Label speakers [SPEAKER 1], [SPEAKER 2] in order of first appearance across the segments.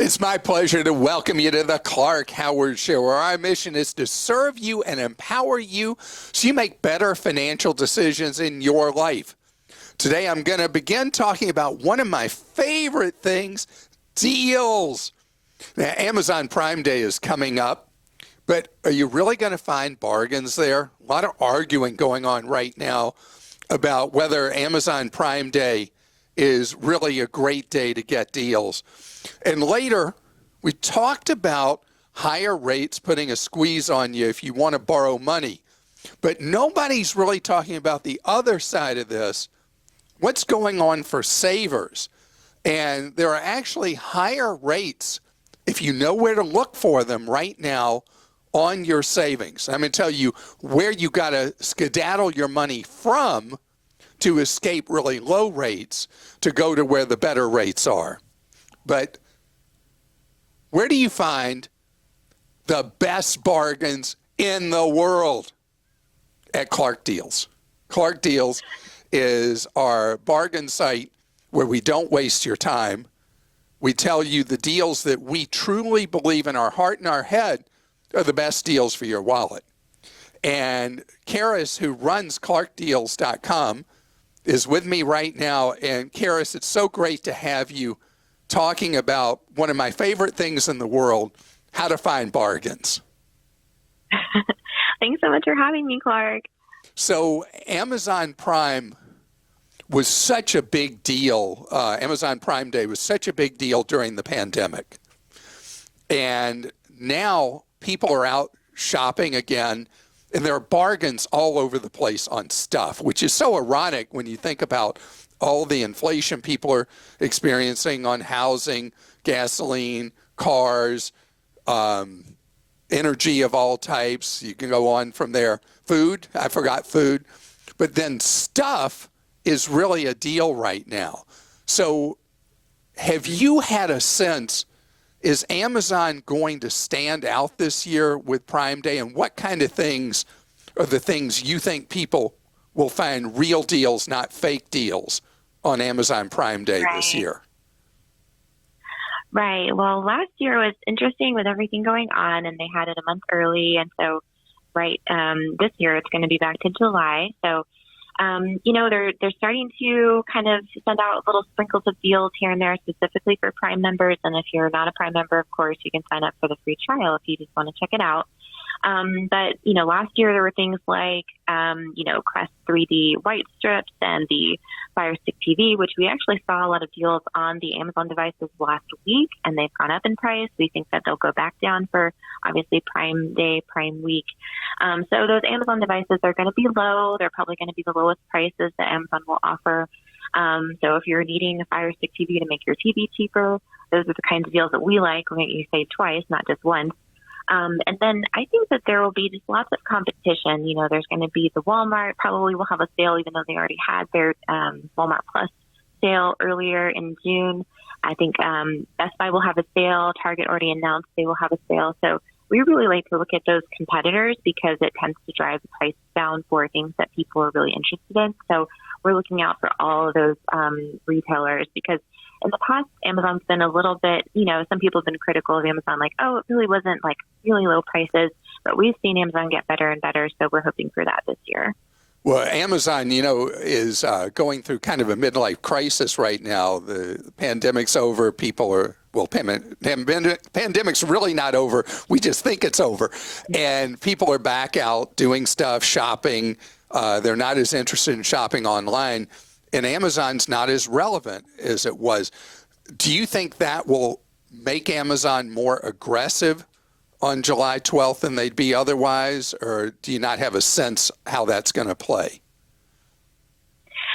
[SPEAKER 1] It's my pleasure to welcome you to the Clark Howard Show, where our mission is to serve you and empower you so you make better financial decisions in your life. Today, I'm going to begin talking about one of my favorite things, deals. Now, Amazon Prime Day is coming up, but are you really going to find bargains there? A lot of arguing going on right now about whether Amazon Prime Day is really a great day to get deals. And later, we talked about higher rates putting a squeeze on you if you want to borrow money. But nobody's really talking about the other side of this. What's going on for savers? And there are actually higher rates if you know where to look for them right now on your savings. I'm going to tell you where you got to skedaddle your money from to escape really low rates to go to where the better rates are. But where do you find the best bargains in the world? At Clark Deals. Clark Deals is our bargain site where we don't waste your time. We tell you the deals that we truly believe in our heart and our head are the best deals for your wallet. And Karis, who runs ClarkDeals.com, is with me right now. And Karis, it's so great to have you talking about one of my favorite things in the world, how to find bargains.
[SPEAKER 2] Thanks so much for having me, Clark.
[SPEAKER 1] So Amazon Prime was such a big deal. Amazon Prime Day was such a big deal during the pandemic. And now people are out shopping again, and there are bargains all over the place on stuff, which is so ironic when you think about all the inflation people are experiencing on housing, gasoline, cars, energy of all types. You can go on from there. Food, I forgot food. But then stuff is really a deal right now. So have you had a sense, is Amazon going to stand out this year with Prime Day? And what kind of things are the things you think people will find real deals, not fake deals, on Amazon Prime Day this year?
[SPEAKER 2] Right. Well, last year was interesting with everything going on, and they had it a month early. And so, this year it's going to be back to July. So, they're starting to kind of send out little sprinkles of deals here and there, specifically for Prime members. And if you're not a Prime member, of course, you can sign up for the free trial if you just want to check it out. But last year there were things like, Crest 3D white strips and the Fire Stick TV, which we actually saw a lot of deals on the Amazon devices last week, and they've gone up in price. We think that they'll go back down for obviously Prime Day, Prime Week. So those Amazon devices are going to be low. They're probably going to be the lowest prices that Amazon will offer. So if you're needing a Fire Stick TV to make your TV cheaper, those are the kinds of deals that we like. We make you save twice, not just once. And then I think that there will be just lots of competition. There's going to be the Walmart probably will have a sale, even though they already had their Walmart Plus sale earlier in June. I think Best Buy will have a sale. Target already announced they will have a sale. So we really like to look at those competitors because it tends to drive the price down for things that people are really interested in. So we're looking out for all of those retailers because in the past, Amazon's been a little bit, some people have been critical of Amazon, like, oh, it really wasn't like really low prices, but we've seen Amazon get better and better. So we're hoping for that this year.
[SPEAKER 1] Well, Amazon, is going through kind of a midlife crisis right now. The pandemic's over. People are, pandemic's really not over. We just think it's over. And people are back out doing stuff, shopping. They're not as interested in shopping online. And Amazon's not as relevant as it was. Do you think that will make Amazon more aggressive on July 12th than they'd be otherwise? Or do you not have a sense how that's going to play?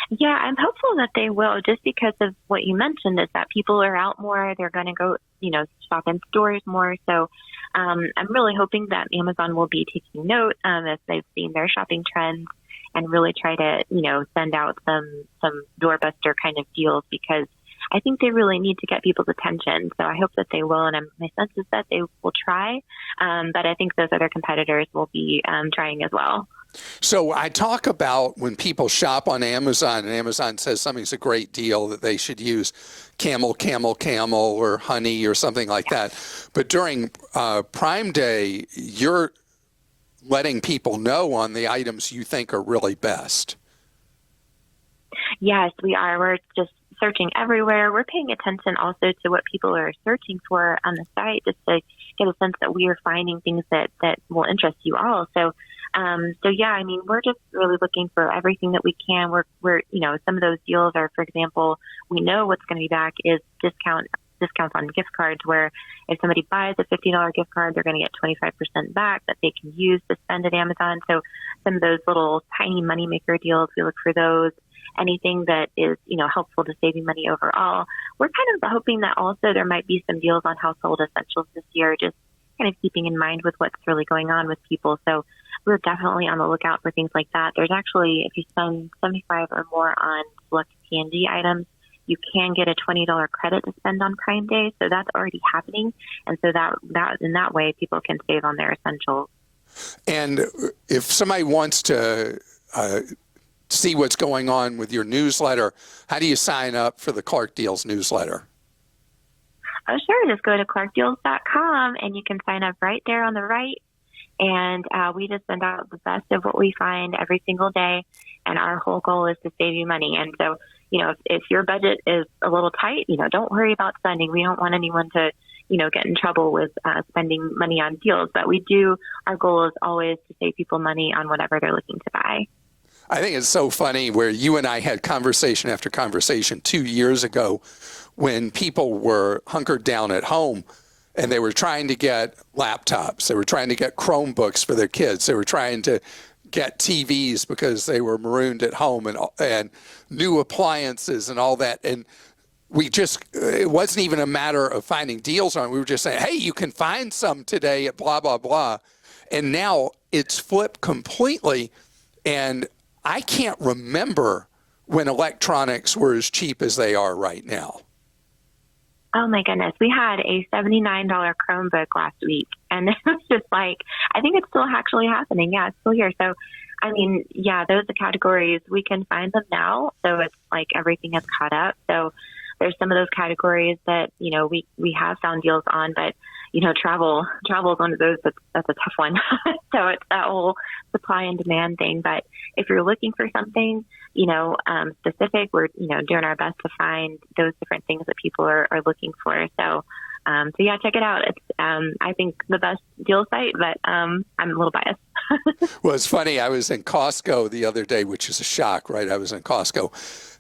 [SPEAKER 2] Yeah, I'm hopeful that they will, just because of what you mentioned is that people are out more. They're going to go, shop in stores more. So I'm really hoping that Amazon will be taking note as they've seen their shopping trends and really try to, send out some doorbuster kind of deals because I think they really need to get people's attention. So I hope that they will, and my sense is that they will try. But I think those other competitors will be trying as well.
[SPEAKER 1] So I talk about when people shop on Amazon and Amazon says something's a great deal that they should use camel, or honey or something like that. But during Prime Day, you're letting people know on the items you think are really best.
[SPEAKER 2] Yes, we are. We're just searching everywhere. We're paying attention also to what people are searching for on the site, just to get a sense that we are finding things that will interest you all. So yeah, I mean, we're just really looking for everything that we can. We're some of those deals are, for example, we know what's going to be back is discounts on gift cards, where if somebody buys a $50 gift card, they're going to get 25% back that they can use to spend at Amazon. So some of those little tiny moneymaker deals, we look for those. Anything that is, helpful to saving money overall. We're kind of hoping that also there might be some deals on household essentials this year, just kind of keeping in mind with what's really going on with people. So we're definitely on the lookout for things like that. There's actually, if you spend $75 or more on select P&G items, you can get a $20 credit to spend on Prime Day. So that's already happening. And so that in that way, people can save on their essentials.
[SPEAKER 1] And if somebody wants to see what's going on with your newsletter, how do you sign up for the Clark Deals newsletter?
[SPEAKER 2] Oh, sure. Just go to clarkdeals.com and you can sign up right there on the right. And we just send out the best of what we find every single day. And our whole goal is to save you money. And so, if your budget is a little tight, don't worry about spending. We don't want anyone to, get in trouble with spending money on deals. But our goal is always to save people money on whatever they're looking to buy.
[SPEAKER 1] I think it's so funny where you and I had conversation after conversation 2 years ago when people were hunkered down at home and they were trying to get laptops. They were trying to get Chromebooks for their kids. They were trying to get TVs because they were marooned at home and new appliances and all that. And it wasn't even a matter of finding deals on it. We were just saying, hey, you can find some today at blah, blah, blah. And now it's flipped completely. And I can't remember when electronics were as cheap as they are right now.
[SPEAKER 2] Oh, my goodness. We had a $79 Chromebook last week, and it was just like, I think it's still actually happening. Yeah, it's still here. So, I mean, yeah, those are categories. We can find them now, so it's like everything has caught up. So there's some of those categories that, we have found deals on, but, travel is one of those that's a tough one. So it's that whole supply and demand thing. But if you're looking for something, specific, we're, doing our best to find those different things that people are looking for. So yeah, check it out. It's, I think, the best deal site, but I'm a little biased.
[SPEAKER 1] Well, it's funny. I was in Costco the other day, which is a shock, right? I was in Costco,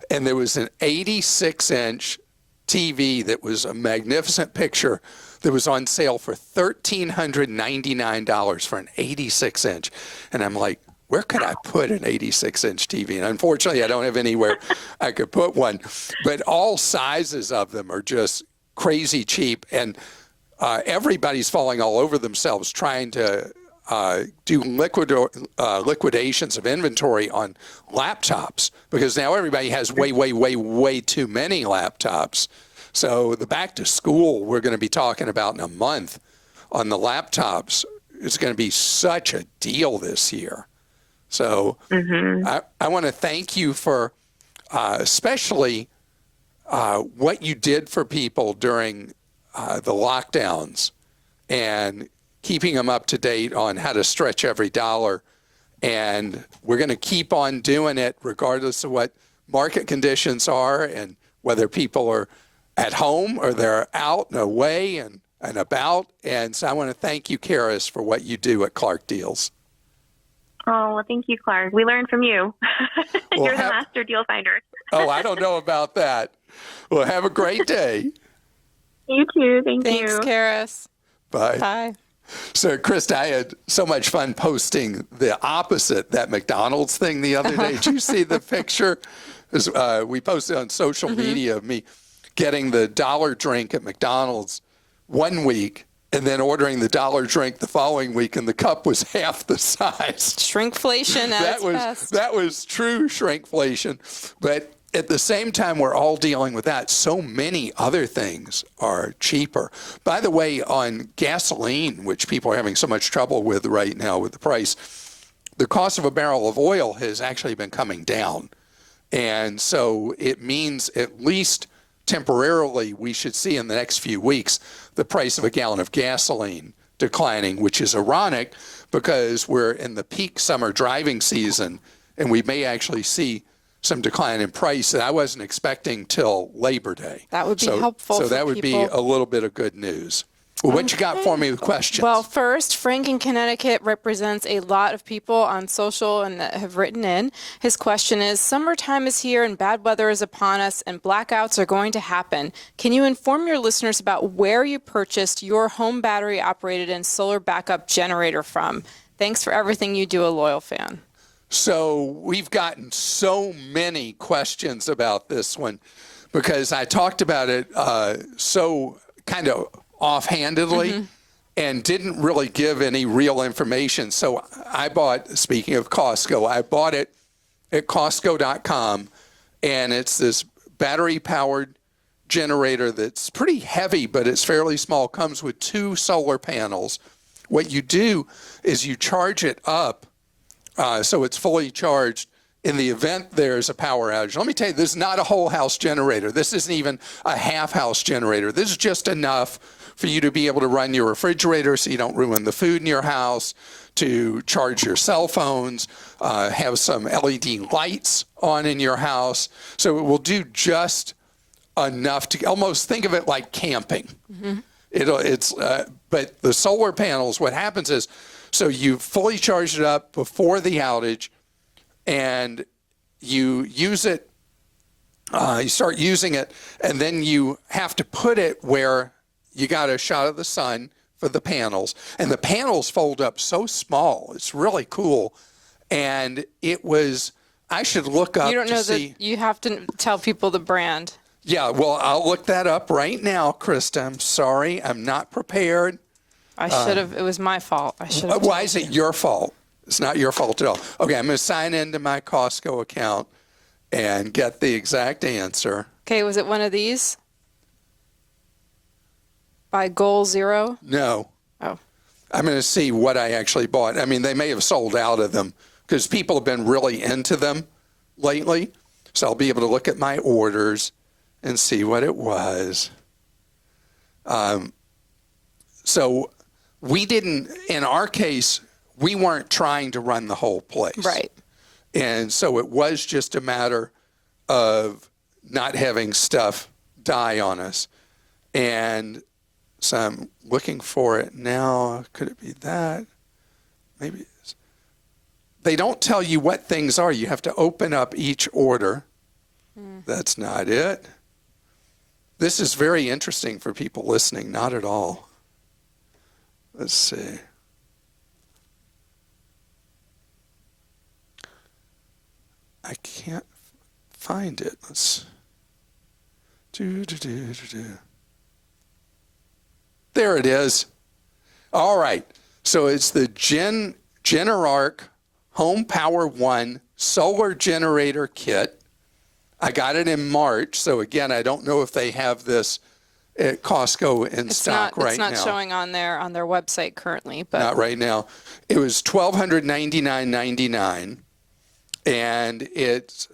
[SPEAKER 1] and there was an 86-inch TV that was a magnificent picture that was on sale for $1,399 for an 86-inch. And I'm like, where could I put an 86-inch TV? And unfortunately, I don't have anywhere I could put one. But all sizes of them are just crazy cheap. And everybody's falling all over themselves trying to do liquidations of inventory on laptops, because now everybody has way too many laptops. So the back to school we're going to be talking about in a month on the laptops is going to be such a deal this year. So I want to thank you for especially what you did for people during the lockdowns and keeping them up to date on how to stretch every dollar. And we're going to keep on doing it regardless of what market conditions are and whether people are at home or they're out and away and about. And so I want to thank you, Karis, for what you do at Clark Deals.
[SPEAKER 2] Oh, well, thank you, Clark. We learned from you. You're the master deal finder.
[SPEAKER 1] Oh, I don't know about that. Well, have a great day.
[SPEAKER 2] You too. Thanks,
[SPEAKER 3] you. Thanks, Karis.
[SPEAKER 1] Bye.
[SPEAKER 3] Bye.
[SPEAKER 1] So, Christa, I had so much fun posting the opposite, that McDonald's thing the other day. Did you see the picture? We posted on social media of me getting the dollar drink at McDonald's one week and then ordering the dollar drink the following week, and the cup was half the size.
[SPEAKER 3] Shrinkflation at its best.
[SPEAKER 1] That was true shrinkflation. But at the same time, we're all dealing with that. So many other things are cheaper. By the way, on gasoline, which people are having so much trouble with right now with the price, the cost of a barrel of oil has actually been coming down. And so it means, at least temporarily, we should see in the next few weeks the price of a gallon of gasoline declining, which is ironic because we're in the peak summer driving season, and we may actually see some decline in price that I wasn't expecting till Labor Day.
[SPEAKER 3] That would be helpful.
[SPEAKER 1] So that would be a little bit of good news. Well, what you got for me with questions?
[SPEAKER 3] Well, first, Frank in Connecticut represents a lot of people on social and that have written in. His question is, summertime is here and bad weather is upon us and blackouts are going to happen. Can you inform your listeners about where you purchased your home battery operated and solar backup generator from? Thanks for everything you do, a loyal fan.
[SPEAKER 1] So we've gotten so many questions about this one because I talked about it so kind of offhandedly and didn't really give any real information. So I bought, speaking of Costco, I bought it at Costco.com, and it's this battery-powered generator that's pretty heavy, but it's fairly small. Comes with 2 solar panels. What you do is you charge it up so it's fully charged in the event there's a power outage. Let me tell you, this is not a whole house generator. This isn't even a half house generator. This is just enough for you to be able to run your refrigerator so you don't ruin the food in your house, to charge your cell phones, have some LED lights on in your house. So it will do just enough to almost think of it like camping. But the solar panels, what happens is, so you fully charge it up before the outage, and you use it, you start using it, and then you have to put it where you got a shot of the sun for the panels. And the panels fold up so small. It's really cool. And it was, I should look up to see.
[SPEAKER 3] You don't know that you have to tell people the brand.
[SPEAKER 1] Yeah, well, I'll look that up right now, Christa. I'm sorry. I'm not prepared.
[SPEAKER 3] I should have. It was my fault. I should have.
[SPEAKER 1] Why is it your fault? It's not your fault at all. Okay, I'm going to sign into my Costco account and get the exact answer.
[SPEAKER 3] Okay, was it one of these? By Goal Zero?
[SPEAKER 1] No.
[SPEAKER 3] Oh.
[SPEAKER 1] I'm going to see what I actually bought. I mean, they may have sold out of them because people have been really into them lately. So I'll be able to look at my orders and see what it was. So we didn't, in our case, we weren't trying to run the whole place.
[SPEAKER 3] Right.
[SPEAKER 1] And so it was just a matter of not having stuff die on us. And so I'm looking for it now. Could it be that? Maybe it is. They don't tell you what things are. You have to open up each order. That's not it. This is very interesting for people listening. Not at all. Let's see. I can't find it. Let's There it is. All right. So it's the Generarc Home Power 1 solar generator kit. I got it in March. So again, I don't know if they have this at Costco in stock right now.
[SPEAKER 3] It's not showing on their website currently, but
[SPEAKER 1] not right now. It was $1,299.99, and it's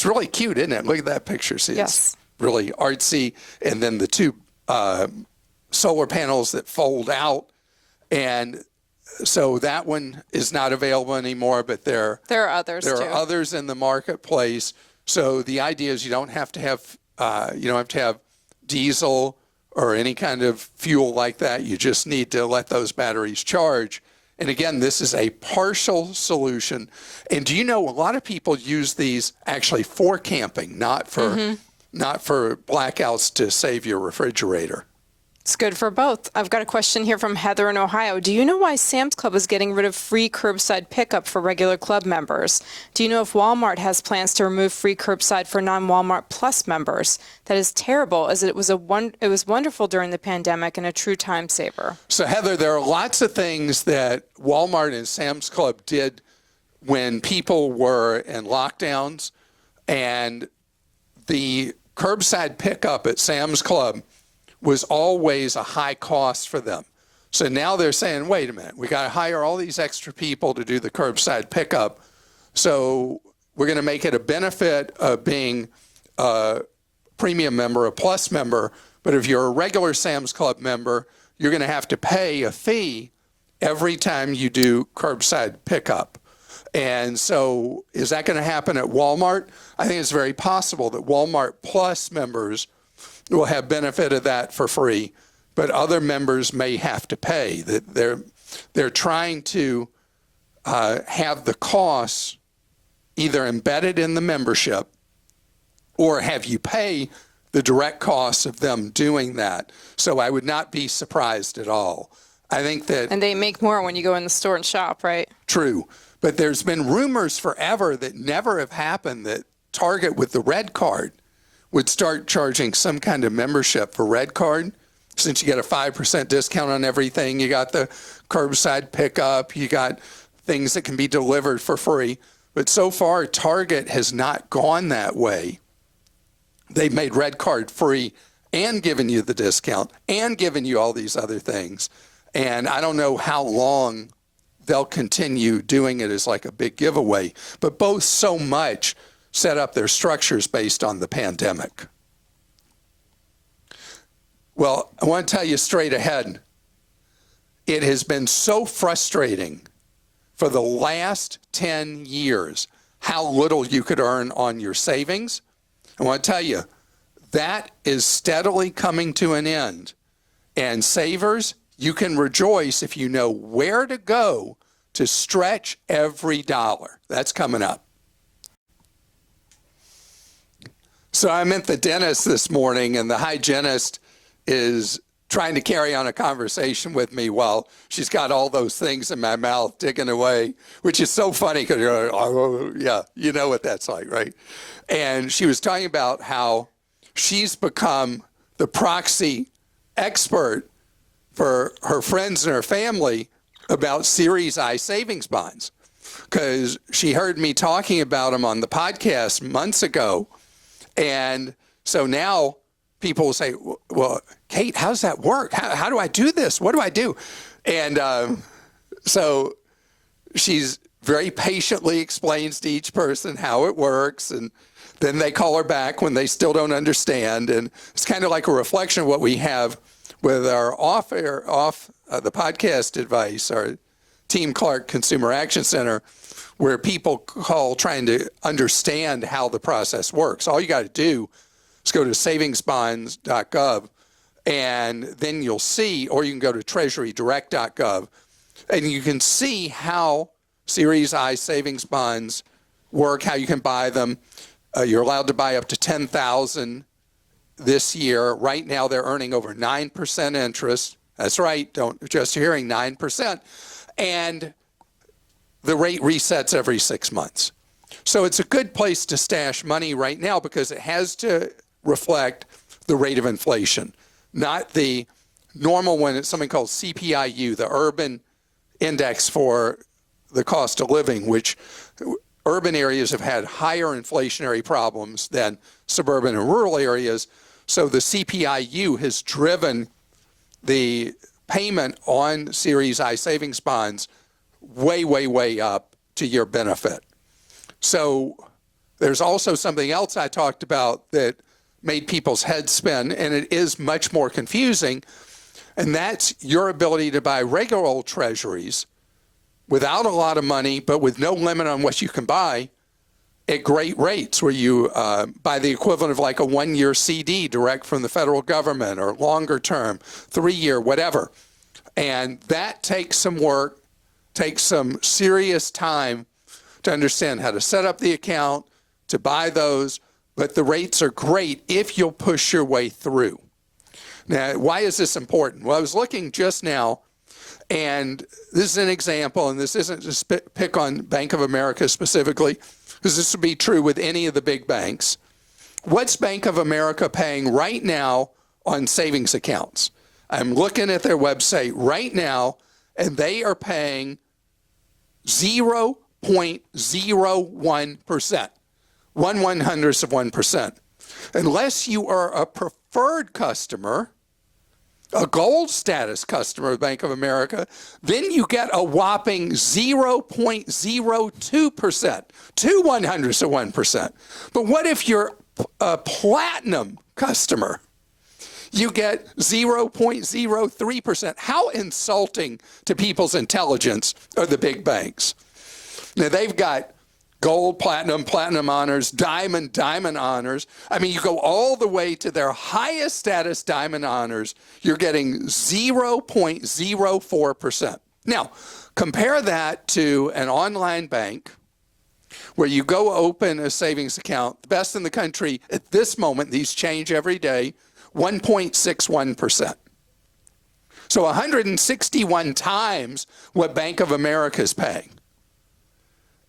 [SPEAKER 1] really cute, isn't it? Look at that picture. See,
[SPEAKER 3] yes,
[SPEAKER 1] it's really artsy, and then the 2 solar panels that fold out, and so that one is not available anymore. But there
[SPEAKER 3] are others.
[SPEAKER 1] There are others in the marketplace. So the idea is you don't have to have diesel or any kind of fuel like that. You just need to let those batteries charge. And again, this is a partial solution. And do you know, a lot of people use these actually for camping, not for blackouts to save your refrigerator.
[SPEAKER 3] It's good for both. I've got a question here from Heather in Ohio. Do you know why Sam's Club is getting rid of free curbside pickup for regular club members? Do you know if Walmart has plans to remove free curbside for non-Walmart Plus members? That is terrible, as it was wonderful during the pandemic and a true time saver.
[SPEAKER 1] So Heather, there are lots of things that Walmart and Sam's Club did when people were in lockdowns, and the curbside pickup at Sam's Club was always a high cost for them. So now they're saying, wait a minute, we got to hire all these extra people to do the curbside pickup. So we're going to make it a benefit of being a premium member, a plus member. But if you're a regular Sam's Club member, you're going to have to pay a fee every time you do curbside pickup. And so is that going to happen at Walmart? I think it's very possible that Walmart Plus members will have benefit of that for free, but other members may have to pay. That they're trying to have the costs either embedded in the membership or have you pay the direct costs of them doing that. So I would not be surprised at all. I think that...
[SPEAKER 3] And they make more when you go in the store and shop, right?
[SPEAKER 1] True. But there's been rumors forever that never have happened that Target with the Red Card would start charging some kind of membership for Red Card. Since you get a 5% discount on everything, you got the curbside pickup, you got things that can be delivered for free. But so far, Target has not gone that way. They've made Red Card free and given you the discount and given you all these other things. And I don't know how long they'll continue doing it as like a big giveaway. But both so much set up their structures based on the pandemic. Well, I want to tell you straight ahead, it has been so frustrating for the last 10 years how little you could earn on your savings. I want to tell you, that is steadily coming to an end. And savers, you can rejoice if you know where to go to stretch every dollar. That's coming up. So I'm at the dentist this morning, and the hygienist is trying to carry on a conversation with me while she's got all those things in my mouth digging away, which is so funny because you're like, oh, yeah, you know what that's like, right? And she was talking about how she's become the proxy expert for her friends and her family about Series I savings bonds because she heard me talking about them on the podcast months ago. And so now people will say, well, Kate, how does that work? How do I do this? What do I do? And so she's very patiently explains to each person how it works. And then they call her back when they still don't understand. And it's kind of like a reflection of what we have with our the podcast advice, our Team Clark Consumer Action Center, where people call trying to understand how the process works. All you got to do is go to savingsbonds.gov, and then you'll see, or you can go to treasurydirect.gov, and you can see how Series I savings bonds work, how you can buy them. You're allowed to buy up to $10,000 this year. Right now, they're earning over 9% interest. That's right. Don't just hearing 9%. And the rate resets every 6 months. So it's a good place to stash money right now because it has to reflect the rate of inflation, not the normal one. It's something called CPIU, the urban index for the cost of living, which urban areas have had higher inflationary problems than suburban and rural areas. So the CPIU has driven the payment on Series I savings bonds way, way, way up to your benefit. So there's also something else I talked about that made people's heads spin, and it is much more confusing, and that's your ability to buy regular old treasuries without a lot of money, but with no limit on what you can buy at great rates, where you buy the equivalent of like a 1-year CD direct from the federal government or longer term, 3-year, whatever. And that takes some work, takes some serious time to understand how to set up the account, to buy those, but the rates are great if you'll push your way through. Now, why is this important? Well, I was looking just now, and this is an example, and this isn't just pick on Bank of America specifically, because this would be true with any of the big banks. What's Bank of America paying right now on savings accounts? I'm looking at their website right now, and they are paying 0.01%, 1/100th of 1%. Unless you are a preferred customer, a gold status customer of Bank of America, then you get a whopping 0.02%, 2/100ths of 1%. But what if you're a platinum customer? You get 0.03%. How insulting to people's intelligence are the big banks? Now, they've got gold, platinum honors, diamond honors. I mean, you go all the way to their highest status diamond honors, you're getting 0.04%. Now, compare that to an online bank where you go open a savings account, the best in the country at this moment, these change every day, 1.61%. So 161 times what Bank of America is paying.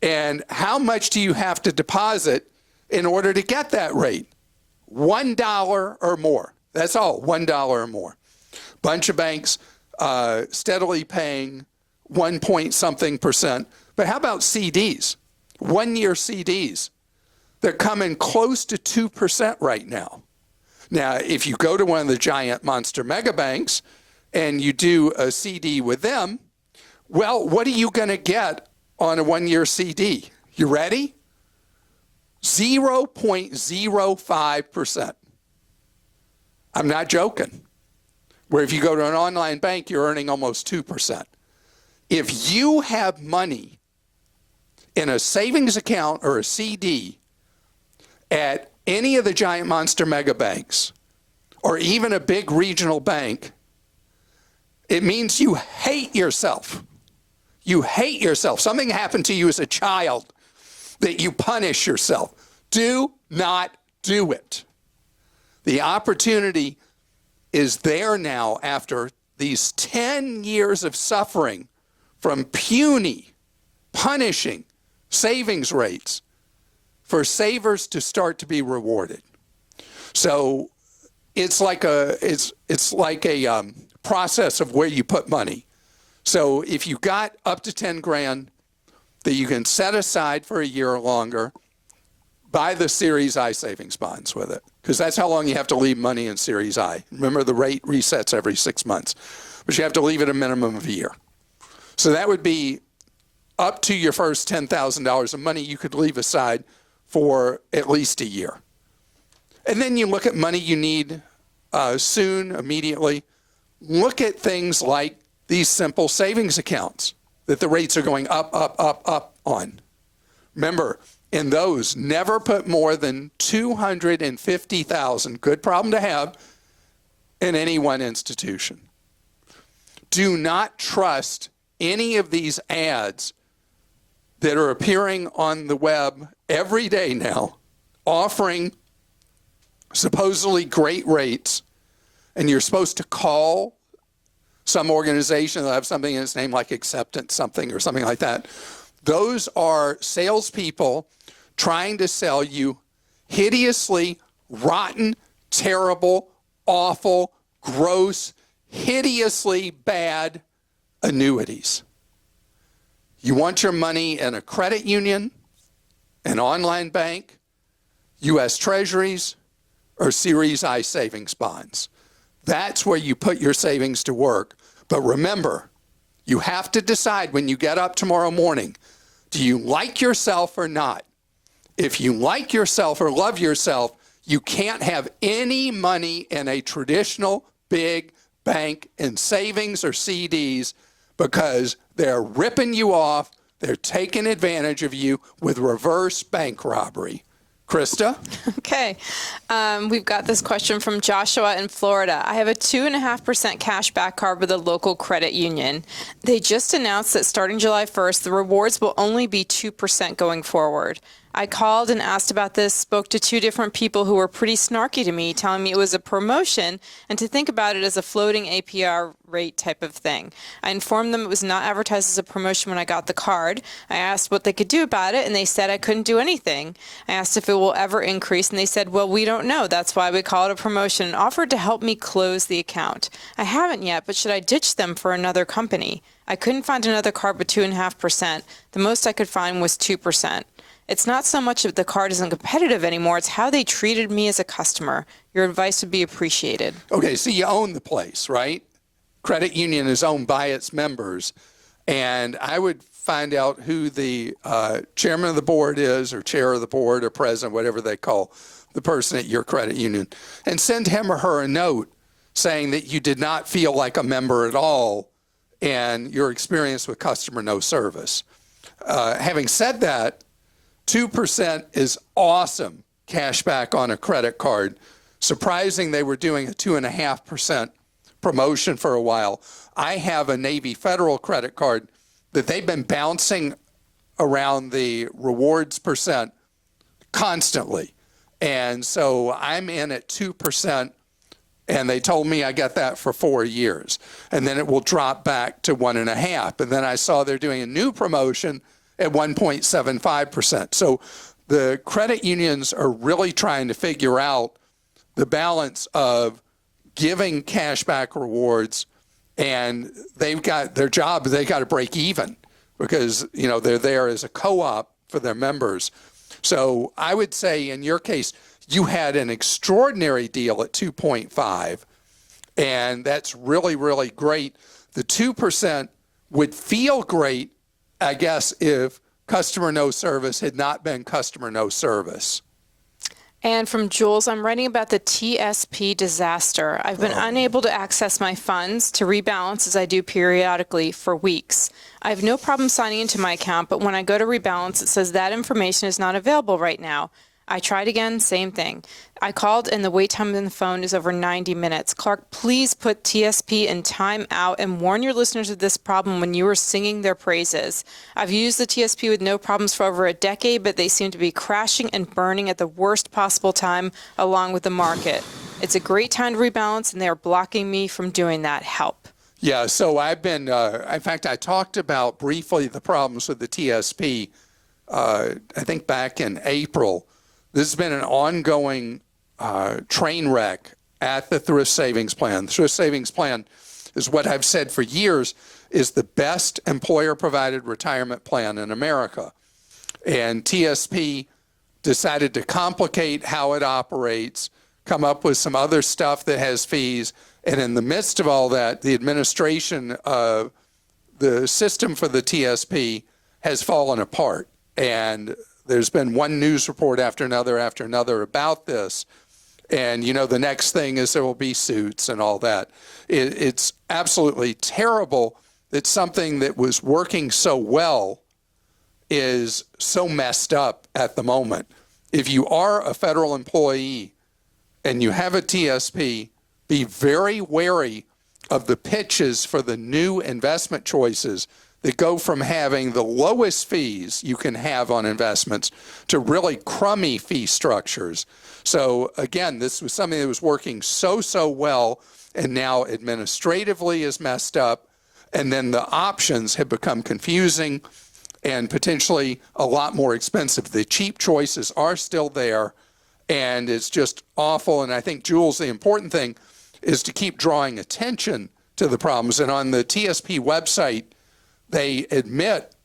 [SPEAKER 1] And how much do you have to deposit in order to get that rate? $1 or more. That's all, $1 or more. Bunch of banks steadily paying 1 point something percent. But how about CDs? 1-year CDs. They're coming close to 2% right now. Now, if you go to one of the giant monster mega banks and you do a CD with them, well, what are you going to get on a 1-year CD? You ready? 0.05%. I'm not joking. Where if you go to an online bank, you're earning almost 2%. If you have money in a savings account or a CD at any of the giant monster mega banks, or even a big regional bank, it means you hate yourself. You hate yourself. Something happened to you as a child that you punish yourself. Do not do it. The opportunity is there now after these 10 years of suffering from puny, punishing savings rates for savers to start to be rewarded. So it's like a process of where you put money. So if you got up to 10 grand that you can set aside for a year or longer, buy the Series I savings bonds with it, because that's how long you have to leave money in Series I. Remember, the rate resets every 6 months, but you have to leave it a minimum of a year. So that would be up to your first $10,000 of money you could leave aside for at least a year. And then you look at money you need soon, immediately. Look at things like these simple savings accounts that the rates are going up on. Remember, in those, never put more than $250,000, good problem to have, in any one institution. Do not trust any of these ads that are appearing on the web every day now, offering supposedly great rates, and you're supposed to call some organization that'll have something in its name like Acceptance something or something like that. Those are salespeople trying to sell you hideously rotten, terrible, awful, gross, hideously bad annuities. You want your money in a credit union, an online bank, U.S. Treasuries, or Series I savings bonds. That's where you put your savings to work. But remember, you have to decide when you get up tomorrow morning, do you like yourself or not? If you like yourself or love yourself, you can't have any money in a traditional big bank in savings or CDs, because they're ripping you off, they're taking advantage of you with reverse bank robbery. Christa?
[SPEAKER 3] Okay. We've got this question from Joshua in Florida. I have a 2.5% cash back card with a local credit union. They just announced that starting July 1st, the rewards will only be 2% going forward. I called and asked about this, spoke to 2 different people who were pretty snarky to me, telling me it was a promotion and to think about it as a floating APR rate type of thing. I informed them it was not advertised as a promotion when I got the card. I asked what they could do about it, and they said I couldn't do anything. I asked if it will ever increase, and they said, well, we don't know. That's why we call it a promotion, and offered to help me close the account. I haven't yet, but should I ditch them for another company? I couldn't find another card with 2.5%. The most I could find was 2%. It's not so much that the card isn't competitive anymore, it's how they treated me as a customer. Your advice would be appreciated.
[SPEAKER 1] Okay, so you own the place, right? Credit union is owned by its members. And I would find out who the chairman of the board is, or chair of the board, or president, whatever they call the person at your credit union, and send him or her a note saying that you did not feel like a member at all and your experience with customer no service. Having said that, 2% is awesome cash back on a credit card. Surprising they were doing a 2.5% promotion for a while. I have a Navy Federal credit card that they've been bouncing around the rewards percent constantly. And so I'm in at 2%, and they told me I got that for 4 years. And then it will drop back to 1.5%. And then I saw they're doing a new promotion at 1.75%. So the credit unions are really trying to figure out the balance of giving cashback rewards, and they've got their job, they got to break even because, you know, they're there as a co-op for their members. So I would say in your case, you had an extraordinary deal at 2.5, and that's really, really great. The 2% would feel great, I guess, if customer no service had not been customer no service.
[SPEAKER 3] And from Jules, I'm writing about the TSP disaster. I've been unable to access my funds to rebalance as I do periodically for weeks. I have no problem signing into my account, but when I go to rebalance, it says that information is not available right now. I tried again, same thing. I called and the wait time on the phone is over 90 minutes. Clark, please put TSP in time out and warn your listeners of this problem when you are singing their praises. I've used the TSP with no problems for over a decade, but they seem to be crashing and burning at the worst possible time along with the market. It's a great time to rebalance and they are blocking me from doing that. Help.
[SPEAKER 1] Yeah, so I've been, in fact, I talked about briefly the problems with the TSP, I think back in April. This has been an ongoing train wreck at the Thrift Savings Plan. The Thrift Savings Plan is what I've said for years is the best employer-provided retirement plan in America. And TSP decided to complicate how it operates, come up with some other stuff that has fees, and in the midst of all that, the administration of the system for the TSP has fallen apart. And there's been one news report after another about this. And, you know, the next thing is there will be suits and all that. It's absolutely terrible that something that was working so well is so messed up at the moment. If you are a federal employee and you have a TSP, be very wary of the pitches for the new investment choices that go from having the lowest fees you can have on investments to really crummy fee structures. So again, this was something that was working so well, and now administratively is messed up, and then the options have become confusing and potentially a lot more expensive. The cheap choices are still there, and it's just awful. And I think, Jules, the important thing is to keep drawing attention to the problems. And on the TSP website, they admit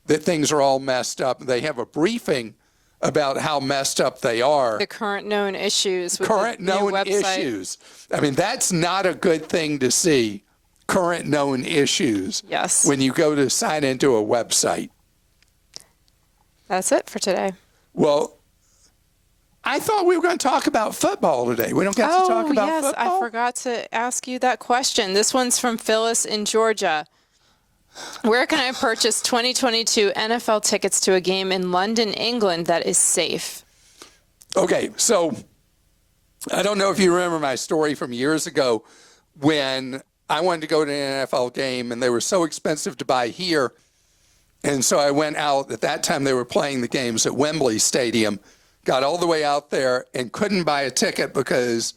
[SPEAKER 1] that things are all messed up. They have a briefing about how messed up they are.
[SPEAKER 3] The current known issues. With
[SPEAKER 1] current
[SPEAKER 3] the
[SPEAKER 1] known
[SPEAKER 3] website.
[SPEAKER 1] issues. I mean, that's not a good thing to see, current known issues.
[SPEAKER 3] Yes.
[SPEAKER 1] When you go to sign into a website.
[SPEAKER 3] That's it for today.
[SPEAKER 1] Well, I thought we were going to talk about football today. We don't get to talk about
[SPEAKER 3] yes,
[SPEAKER 1] football?
[SPEAKER 3] I forgot to ask you that question. This one's from Phyllis in Georgia. Where can I purchase 2022 NFL tickets to a game in London, England that is safe?
[SPEAKER 1] Okay, so I don't know if you remember my story from years ago when I wanted to go to an NFL game and they were so expensive to buy here. And so I went out. At that time, they were playing the games at Wembley Stadium, got all the way out there and couldn't buy a ticket because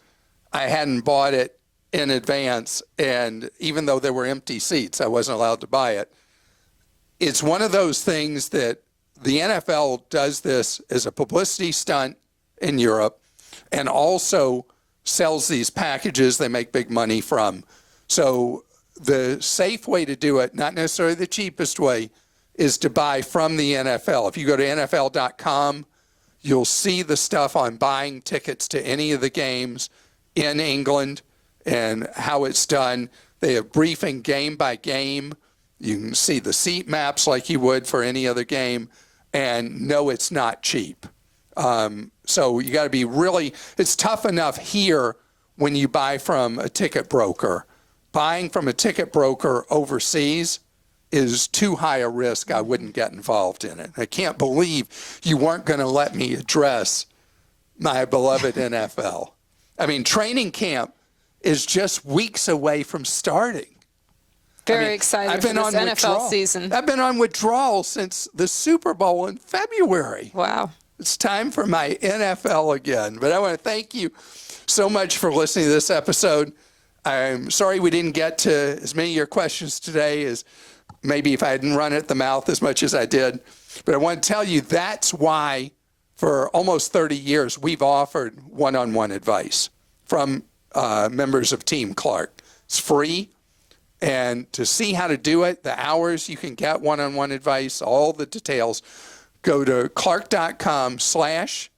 [SPEAKER 1] I hadn't bought it in advance, and even though there were empty seats, I wasn't allowed to buy it. It's one of those things that the NFL does this as a publicity stunt in Europe and also sells these packages they make big money from. So the safe way to do it, not necessarily the cheapest way, is to buy from the NFL. If you go to NFL.com, you'll see the stuff on buying tickets to any of the games in England and how it's done. They have briefing game by game. You can see the seat maps like you would for any other game, and no, it's not cheap. So you got to be really, it's tough enough here when you buy from a ticket broker. Buying from a ticket broker overseas is too high a risk. I wouldn't get involved in it. I can't believe you weren't going to let me address my beloved NFL. I mean, training camp is just weeks away from starting.
[SPEAKER 3] Very excited for this NFL season.
[SPEAKER 1] I've been on withdrawal since the Super Bowl in February.
[SPEAKER 3] Wow.
[SPEAKER 1] It's time for my NFL again. But I want to thank you so much for listening to this episode. I'm sorry we didn't get to as many of your questions today as maybe if I hadn't run at the mouth as much as I did. But I want to tell you that's why for almost 30 years we've offered one-on-one advice from members of Team Clark. It's free. And to see how to do it, the hours you can get one-on-one advice, all the details, go to clark.com/CAC.